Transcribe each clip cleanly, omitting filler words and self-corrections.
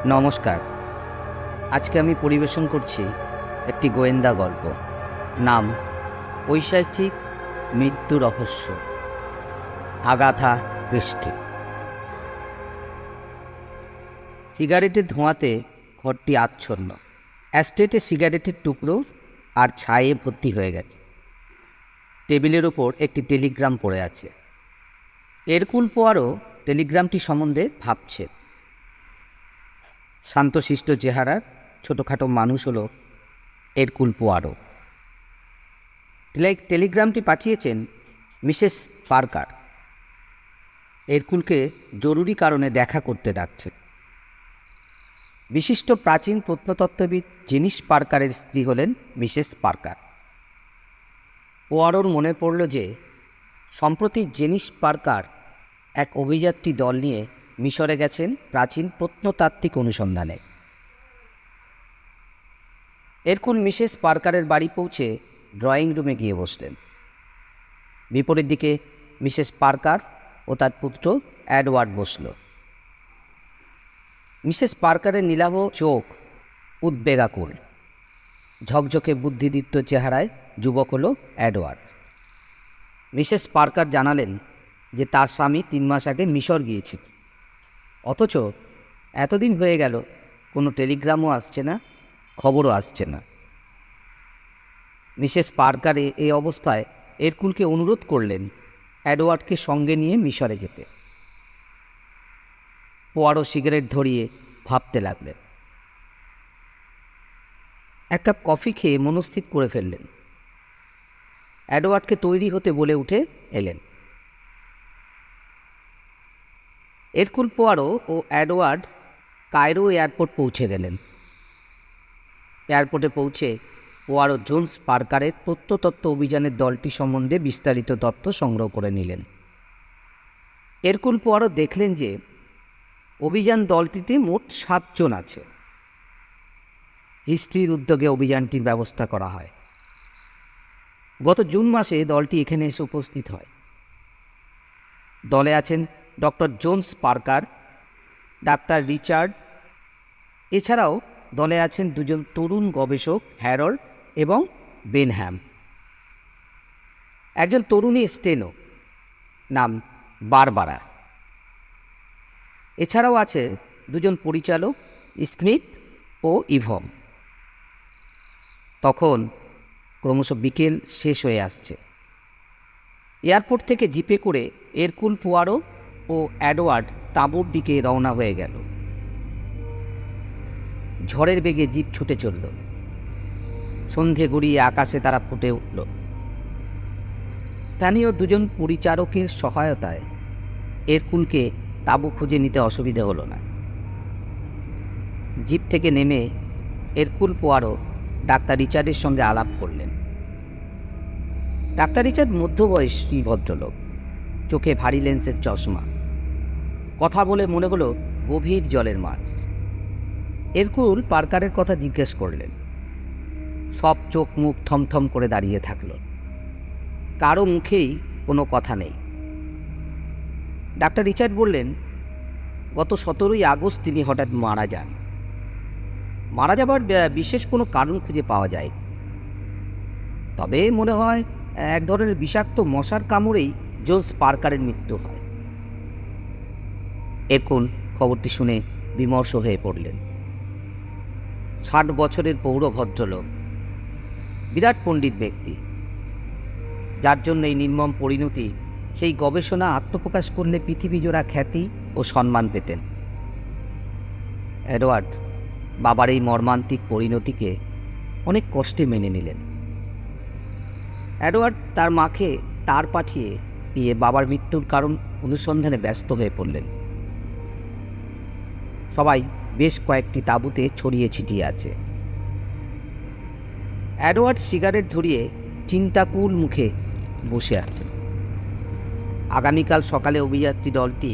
নমস্কার। আজকে আমি পরিবেশন করছি একটি গোয়েন্দা গল্প। নাম ঐশাচিক মৃত্যু রহস্য, আগাথা ক্রিস্টি। সিগারেটের ধোঁয়াতে ঘরটি আচ্ছন্ন। অ্যাস্টেটে সিগারেটের টুকরো আর ছায়ে ভর্তি হয়ে গেছে। টেবিলের ওপর একটি টেলিগ্রাম পড়ে আছে। এরকুল পোয়ারো টেলিগ্রামটি সম্বন্ধে ভাবছে। শান্তশিষ্ট চেহারার ছোটোখাটো মানুষ হলো এরকুল পোয়ারো। টেলিগ্রামটি পাঠিয়েছেন মিসেস পার্কার। এরকুলকে জরুরি কারণে দেখা করতে ডাকছে। বিশিষ্ট প্রাচীন প্রত্নতত্ত্ববিদ জেনিস পার্কারের স্ত্রী হলেন মিসেস পার্কার। পোয়ারোর মনে পড়ল যে সম্প্রতি জেনিস পার্কার এক অভিযাত্রী দল নিয়ে মিশরে গেছেন প্রাচীন প্রত্নতাত্ত্বিক অনুসন্ধানে। এরকুল মিসেস পার্কারের বাড়ি পৌঁছে ড্রয়িং রুমে গিয়ে বসলেন। বিপরীত দিকে মিসেস পার্কার ও তার পুত্র এডওয়ার্ড বসল। মিসেস পার্কারের নীলাভ চোখ উদ্বেগাকুল। ঝকঝকে বুদ্ধিদীপ্ত চেহারায় যুবক হল এডওয়ার্ড। মিসেস পার্কার জানালেন যে তার স্বামী 3 মাস আগে মিশর গিয়েছিল, অথচ এতদিন হয়ে গেল কোনো টেলিগ্রামও আসছে না, খবরও আসছে না। মিসেস পার্কার এই অবস্থায় এরকুলকে অনুরোধ করলেন এডওয়ার্ডকে সঙ্গে নিয়ে মিশরে যেতে। পোয়ারো সিগারেট ধরিয়ে ভাবতে লাগলেন। এক কাপ কফি খেয়ে মনস্থির করে ফেললেন। এডওয়ার্ডকে তৈরি হতে বলে উঠে এলেন। এরকুল পোয়ারো ও এডওয়ার্ড কায়রো এয়ারপোর্ট পৌঁছে গেলেন। এয়ারপোর্টে পৌঁছে পোয়ারো জোন্স পার্কারের প্রত্নতত্ত্ব অভিযানের দলটি সম্বন্ধে বিস্তারিত তথ্য সংগ্রহ করে নিলেন। এরকুল পোয়ারো দেখলেন যে অভিযান দলটিতে মোট 7 জন আছে। হিস্ট্রির উদ্যোগে অভিযানটির ব্যবস্থা করা হয়। গত জুন মাসে দলটি এখানে এসে উপস্থিত হয়। দলে আছেন doctor Jones Parker, doctor Richard. এছাড়াও দলে আছেন 2 জন তরুণ গবেষক, হ্যারল্ড এবং বেনহ্যাম। একজন তরুণী স্টেনো, নাম বারবারা। এছাড়াও আছে 2 জন পরিচালক, স্মিথ ও ইভম। তখন ক্রমশ বিকেল শেষ হয়ে আসছে। এয়ারপোর্ট থেকে জিপে করে এরকুল পোয়ারো ও এডওয়ার্ড তাঁবুর দিকে রওনা হয়ে গেল। ঝড়ের বেগে জিপ ছুটে চলল। সন্ধে গড়িয়ে আকাশে তারা ফুটে উঠল। স্থানীয় 2 জন পরিচারকের সহায়তায় এরকুলকে তাঁবু খুঁজে নিতে অসুবিধে হলো না। জিপ থেকে নেমে এরকুল পোয়ারো ডাক্তার রিচার্ডের সঙ্গে আলাপ করলেন। ডাক্তার রিচার্ড মধ্যবয়সী ভদ্রলোক, চোখে ভারী লেন্সের চশমা। কথা বলে মনে হলো গভীর জলের মাছ। এরকুল পার্কারের কথা জিজ্ঞেস করলেন। সব চোখ মুখ থমথম করে দাঁড়িয়ে থাকল। কারো মুখেই কোনো কথা নেই। ডাক্তার রিচার্ড বললেন, গত 17ই আগস্ট তিনি হঠাৎ মারা যান। মারা যাবার বিশেষ কোনো কারণ খুঁজে পাওয়া যায়, তবে মনে হয় এক ধরনের বিষাক্ত মশার কামড়েই জোন্স পার্কারের মৃত্যু হয়। এরকুল খবরটি শুনে বিমর্ষ হয়ে পড়লেন। 60 বছরের পৌর ভদ্রলোক, বিরাট পণ্ডিত ব্যক্তি, যার জন্য এই নির্মম পরিণতি। সেই গবেষণা আত্মপ্রকাশ করলে পৃথিবীজোড়া খ্যাতি ও সম্মান পেতেন। এডওয়ার্ড বাবার এই মর্মান্তিক পরিণতিকে অনেক কষ্টে মেনে নিলেন। এডওয়ার্ড তার মাকে তার পাঠিয়ে দিয়ে বাবার মৃত্যুর কারণ অনুসন্ধানে ব্যস্ত হয়ে পড়লেন। সবাই বেশ কয়েকটি তাঁবুতে ছড়িয়ে ছিটিয়ে আছে। এডওয়ার্ড সিগারেট ধরিয়ে চিন্তাকুল মুখে বসে আছে। আগামীকাল সকালে অভিযাত্রী দলটি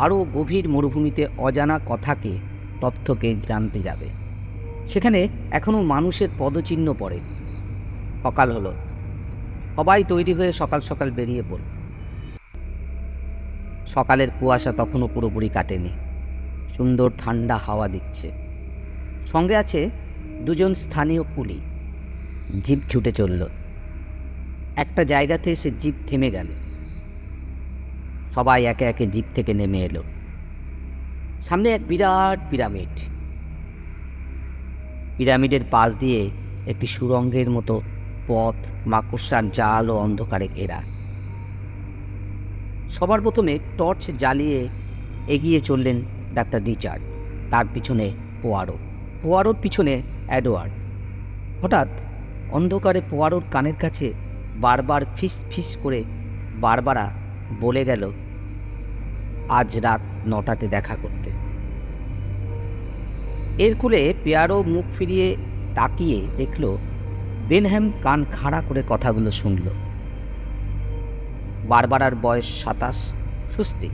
আরও গভীর মরুভূমিতে অজানা তথ্যকে জানতে যাবে। সেখানে এখনও মানুষের পদচিহ্ন পড়ে। সকাল হলো, সবাই তৈরি হয়ে সকাল সকাল বেরিয়ে পড়ল। সকালের কুয়াশা তখনও পুরোপুরি কাটেনি। সুন্দর ঠান্ডা হাওয়া দিচ্ছে। সঙ্গে আছে দুজন স্থানীয় কুলি। জিপ ছুটে চলল। একটা জায়গাতে এসে জিপ থেমে গেল। সবাই একে একে জিপ থেকে নেমে এলো। সামনে এক বিরাট পিরামিড। পিরামিডের পাশ দিয়ে একটি সুড়ঙ্গের মতো পথ মাকড়সার জাল ও অন্ধকারে ঘেরা। সবার প্রথমে টর্চ জ্বালিয়ে এগিয়ে চললেন ডাক্তার রিচার্ড, তার পিছনে পোয়ারোর পিছনে এডওয়ার্ড। হঠাৎ অন্ধকারে পোয়ারোর কানের কাছে বারবার ফিস ফিস করে বারবারা বলে গেল, আজ রাত 9টাতে দেখা করতে। এর কুলে পেয়ারো মুখ ফিরিয়ে তাকিয়ে দেখল বেনহ্যাম কান খাড়া করে কথাগুলো শুনল। বারবারার বয়স 27, সুস্থি।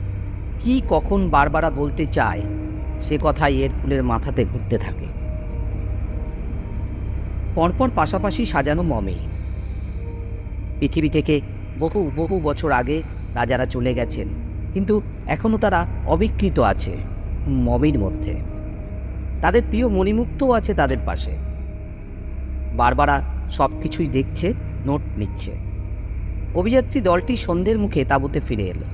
কি কখন বারবারা বলতে চায় সে কথাই এর কুলের মাথাতে ঘুরতে থাকে। পরপর পাশাপাশি সাজানো মমি। পৃথিবী থেকে বহু বহু বছর আগে রাজারা চলে গেছেন, কিন্তু এখনও তারা অবিকৃত আছে মমির মধ্যে। তাদের প্রিয় মণিমুক্তও আছে তাদের পাশে। বারবারা সব কিছুই দেখছে, নোট নিচ্ছে। অভিযাত্রী দলটি সন্ধ্যের মুখে তাঁবুতে ফিরে এলো।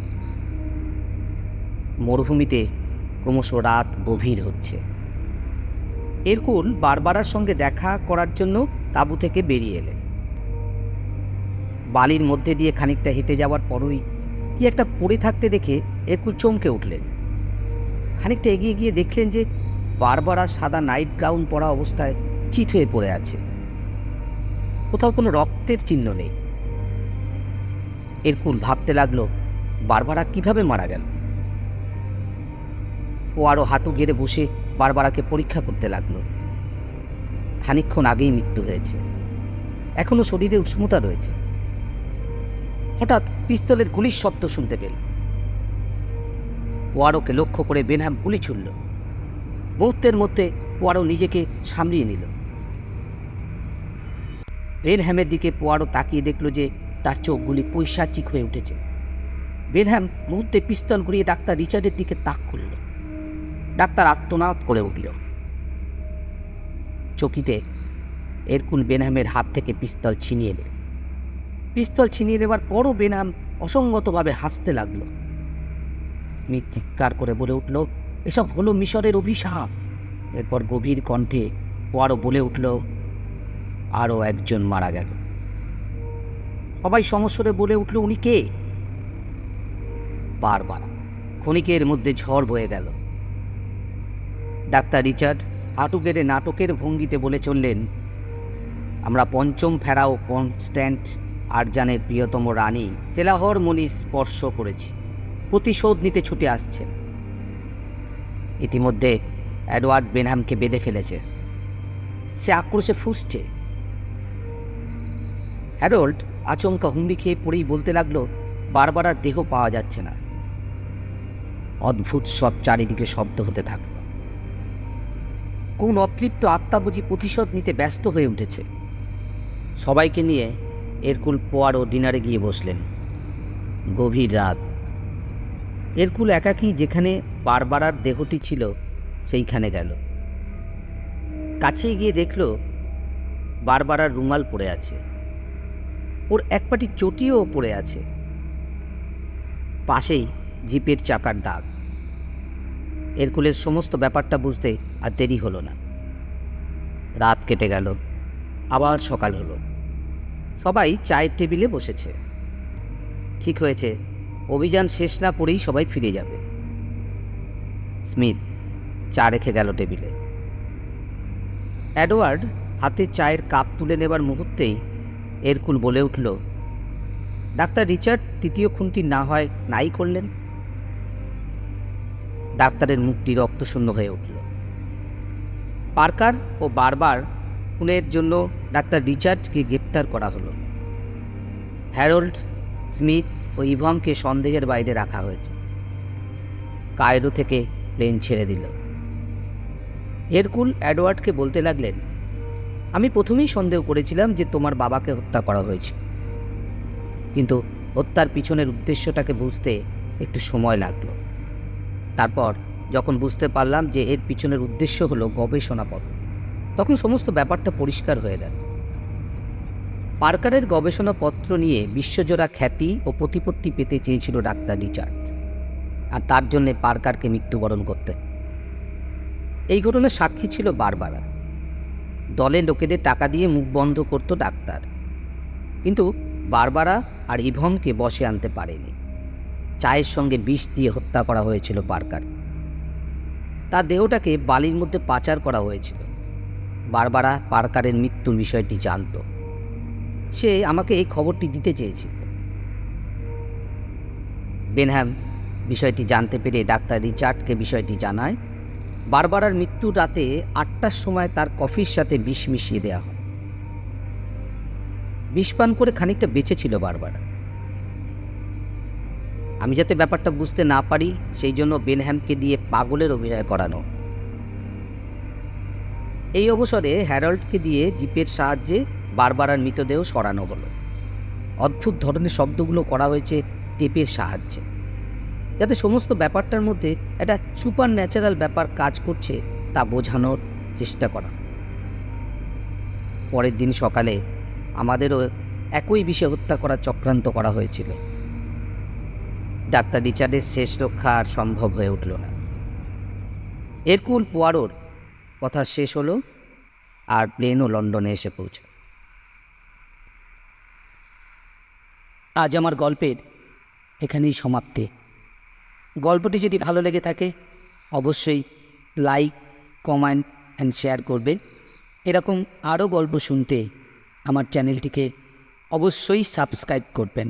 মরুভূমিতে ক্রমশ রাত গভীর হচ্ছে। এরকুল বারবারার সঙ্গে দেখা করার জন্য তাঁবু থেকে বেরিয়ে এলেন। বালির মধ্যে দিয়ে খানিকটা হেঁটে যাওয়ার পরই কি একটা পড়ে থাকতে দেখে এরকুল চমকে উঠলেন। খানিকটা এগিয়ে গিয়ে দেখলেন যে বারবারা সাদা নাইট গাউন পরা অবস্থায় চিত হয়ে পড়ে আছে। কোথাও কোনো রক্তের চিহ্ন নেই। এরকুল ভাবতে লাগলো, বারবারা কিভাবে মারা গেল। ও আরও হাঁটু গেড়ে বসে বারবারাকে পরীক্ষা করতে লাগলো। খানিকক্ষণ আগেই মৃত্যু হয়েছে, এখনো শরীরে উষ্ণতা রয়েছে। হঠাৎ পিস্তলের গুলির শব্দ শুনতে পেল। পোয়ারোকে লক্ষ্য করে বেনহ্যাম গুলি ছুড়ল। মুহূর্তের মধ্যে পোয়ারো নিজেকে সামলিয়ে নিল। বেনহ্যামের দিকে পোয়ারো তাকিয়ে দেখল যে তার চোখগুলি পৈশাচিক হয়ে উঠেছে। বেনহ্যাম মুহূর্তে পিস্তল ঘুরিয়ে ডাক্তার রিচার্ডের দিকে তাক করল। ডাক্তার আর্তনাদ করে উঠল। চকিতে এরকুল বেনহ্যামের হাত থেকে পিস্তল ছিনিয়ে এল। পিস্তল ছিনিয়ে নেবার পরও বেনহ্যাম অসঙ্গতভাবে হাসতে লাগলো। স্মিথ চিৎকার করে বলে উঠল, এসব হলো মিশরের অভিশাপ। এরপর গভীর কণ্ঠে পোয়ারো বলে উঠল, আরও একজন মারা গেল। সবাই সমস্বরে বলে উঠল, উনি কে? বারবারা। ক্ষণিকের মধ্যে ঝড় বয়ে গেল। ডাক্তার রিচার্ড হাঁটু গেড়ে নাটকের ভঙ্গিতে বলে চললেন, আমরা পঞ্চম ফেরাও কনস্ট্যান্ট আরজানের প্রিয়তম রানী সেলাহর মণি স্পর্শ করেছি। প্রতিশোধ নিতে ছুটে আসছে। ইতিমধ্যে এডওয়ার্ড বেনহ্যামকে বেঁধে ফেলেছে। সে আক্রোশে ফুঁসছে। হ্যারল্ড আচমকা হুমড়ি খেয়ে পড়েই বলতে লাগলো, বারবারার দেহ পাওয়া যাচ্ছে না। অদ্ভুত সব চারিদিকে শব্দ হতে থাকল। কোন অতৃপ্ত আত্মা বুঝি প্রতিশোধ নিতে ব্যস্ত হয়ে উঠেছে। সবাইকে নিয়ে এরকুল পোয়ারো ডিনারে গিয়ে বসলেন। গভীর রাত। এরকুল একাকী যেখানে বারবারার দেহটি ছিল সেইখানে গেল। কাছে গিয়ে দেখল বারবারার রুমাল পড়ে আছে। ওর এক পাটি চটিও পড়ে আছে। পাশেই জিপের চাকার দাগ। এরকুলের সমস্ত ব্যাপারটা বুঝতে আর দেরি হলো না। রাত কেটে গেল, আবার সকাল হলো। সবাই চায়ের টেবিলে বসেছে। ঠিক হয়েছে, অভিযান শেষ না করেই সবাই ফিরে যাবে। স্মিথ চা রেখে গেল টেবিলে। এডওয়ার্ড হাতে চায়ের কাপ তুলে নেবার মুহূর্তেই এরকুল বলে উঠল, ডাক্তার রিচার্ড তৃতীয় খুনটি না হয় নাই করলেন। ডাক্তারের মুখটি রক্তশূন্য হয়ে উঠল। পার্কার ও বারবার খুনের জন্য ডাক্তার রিচার্ডকে গ্রেপ্তার করা হলো। হ্যারল্ড, স্মিথ ও ইভামকে সন্দেহের বাইরে রাখা হয়েছে। কায়রো থেকে প্লেন ছেড়ে দিল। এরকুল এডওয়ার্ডকে বলতে লাগলেন, আমি প্রথমেই সন্দেহ করেছিলাম যে তোমার বাবাকে হত্যা করা হয়েছে, কিন্তু হত্যার পিছনের উদ্দেশ্যটাকে বুঝতে একটু সময় লাগলো। তারপর যখন বুঝতে পারলাম যে এর পিছনের উদ্দেশ্য হলো গবেষণাপত্র, তখন সমস্ত ব্যাপারটা পরিষ্কার হয়ে গেল। পার্কারের গবেষণাপত্র নিয়ে বিশ্বজোড়া খ্যাতি ও প্রতিপত্তি পেতে চেয়েছিল ডাক্তার রিচার্ড, আর তার জন্যে পার্কারকে মৃত্যুবরণ করতে। এই ঘটনার সাক্ষী ছিল বারবারা। দলের লোকেদের টাকা দিয়ে মুখ বন্ধ করত ডাক্তার, কিন্তু বারবারা আর ইভনকে বশে আনতে পারেনি। চায়ের সঙ্গে বিষ দিয়ে হত্যা করা হয়েছিল পার্কার। তার দেহটাকে বালির মধ্যে পাচার করা হয়েছিল। বারবারা পার্কারের মৃত্যুর বিষয়টি জানত। সে আমাকে এই খবরটি দিতে চেয়েছিল। বেনহ্যাম বিষয়টি জানতে পেরে ডাক্তার রিচার্ডকে বিষয়টি জানায়। বারবারার মৃত্যুর রাতে 8টার সময় তার কফির সাথে বিষ মিশিয়ে দেওয়া হয়। বিষ পান করে খানিকটা বেঁচেছিল বারবারা। আমি যাতে ব্যাপারটা বুঝতে না পারি সেই জন্য বেনহ্যামকে দিয়ে পাগলের অভিনয় করানো। এই অবসরে হ্যারল্ডকে দিয়ে জিপের সাহায্যে বারবারার মৃতদেহ সরানো হলো। অদ্ভুত ধরনের শব্দগুলো করা হয়েছে টেপের সাহায্যে, যাতে সমস্ত ব্যাপারটার মধ্যে একটা সুপার ন্যাচারাল ব্যাপার কাজ করছে তা বোঝানোর চেষ্টা করা। পরের দিন সকালে আমাদেরও একই বিষয়ে হত্যা করার চক্রান্ত করা হয়েছিল। ডাক্তার রিচার্ডের শেষ রক্ষা আর সম্ভব হয়ে উঠল না। এরকুল পোয়ারোর কথা শেষ হলো, আর প্লেনও লন্ডনে এসে পৌঁছে। আজ আমার গল্পের এখানেই সমাপ্তি। গল্পটি যদি ভালো লেগে থাকে অবশ্যই লাইক, কমেন্ট অ্যান্ড শেয়ার করবেন। এরকম আরও গল্প শুনতে আমার চ্যানেলটিকে অবশ্যই সাবস্ক্রাইব করবেন।